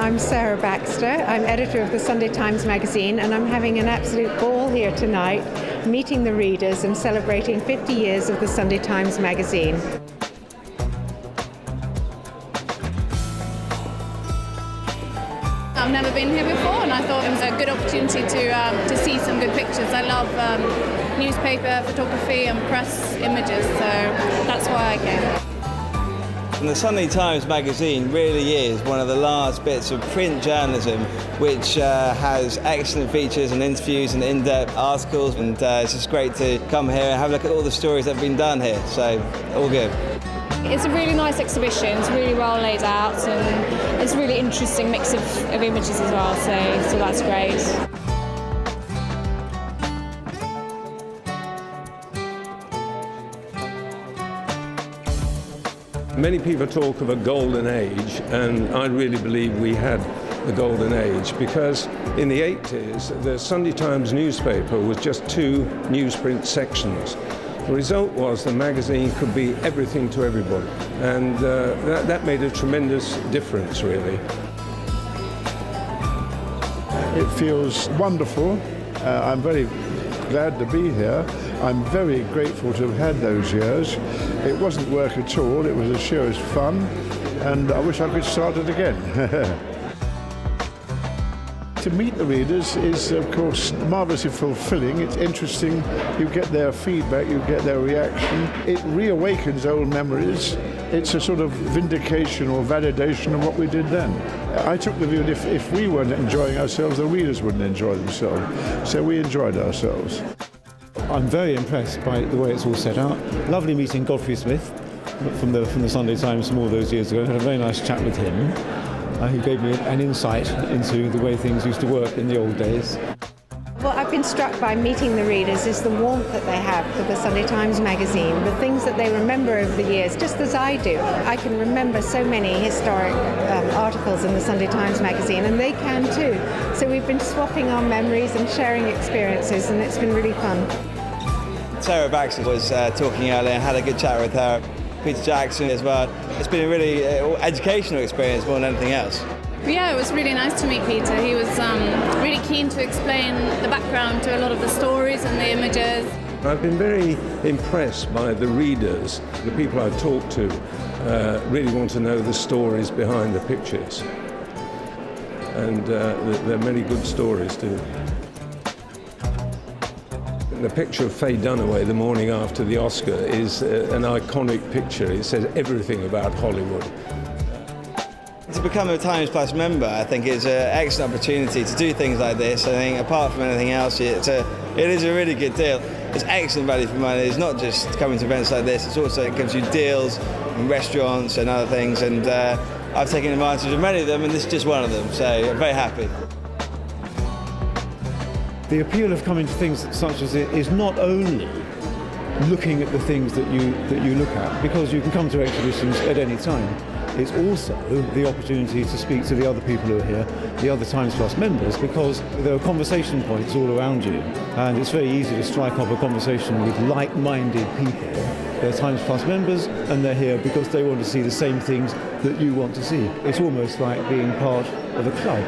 I'm Sarah Baxter. I'm editor of the Sunday Times Magazine, and I'm having an absolute ball here tonight, meeting the readers and celebrating 50 years of the Sunday Times Magazine. I've never been here before, and I thought it was a good opportunity to see some good pictures. I love newspaper photography and press images, so that's why I came. And the Sunday Times Magazine really is one of the last bits of print journalism which has excellent features and interviews and in-depth articles, and it's just great to come here and have a look at all the stories that have been done here, so all good. It's a really nice exhibition, it's really well laid out, and it's a really interesting mix of images as well, so that's great. Many people talk of a golden age, and I really believe we had the golden age, because in the 80s the Sunday Times newspaper was just 2 newsprint sections. The result was the magazine could be everything to everybody, and that made a tremendous difference, really. It feels wonderful. I'm very glad to be here. I'm very grateful to have had those years. It wasn't work at all, it was as sheer as fun, and I wish I could start it again. To meet the readers is, of course, marvellously fulfilling. It's interesting. You get their feedback, you get their reaction. It reawakens old memories. It's a sort of vindication or validation of what we did then. I took the view that if we weren't enjoying ourselves, the readers wouldn't enjoy themselves. So we enjoyed ourselves. I'm very impressed by the way it's all set out. Lovely meeting Godfrey Smith from the Sunday Times from all those years ago. I had a very nice chat with him. He gave me an insight into the way things used to work in the old days. What I've been struck by meeting the readers is the warmth that they have for the Sunday Times Magazine, the things that they remember over the years, just as I do. I can remember so many historic articles in the Sunday Times Magazine, and they can too. So we've been swapping our memories and sharing experiences, and it's been really fun. Sarah Baxter was talking earlier and had a good chat with her. Peter Jackson as well. It's been a really educational experience more than anything else. Yeah, it was really nice to meet Peter. He was really keen to explain the background to a lot of the stories and the images. I've been very impressed by the readers. The people I've talked to really want to know the stories behind the pictures. And there are many good stories too. The picture of Faye Dunaway the morning after the Oscar is an iconic picture. It says everything about Hollywood. To become a Times Plus member, I think is an excellent opportunity to do things like this. I think apart from anything else, it is a really good deal. It's excellent value for money. It's not just coming to events like this, it gives you deals in restaurants and other things, and I've taken advantage of many of them, and this is just one of them, so I'm very happy. The appeal of coming to things such as it is not only looking at the things that you look at, because you can come to exhibitions at any time. It's also the opportunity to speak to the other people who are here, the other Times Plus members, because there are conversation points all around you, and it's very easy to strike up a conversation with like-minded people. They're Times Plus members, and they're here because they want to see the same things that you want to see. It's almost like being part of a club.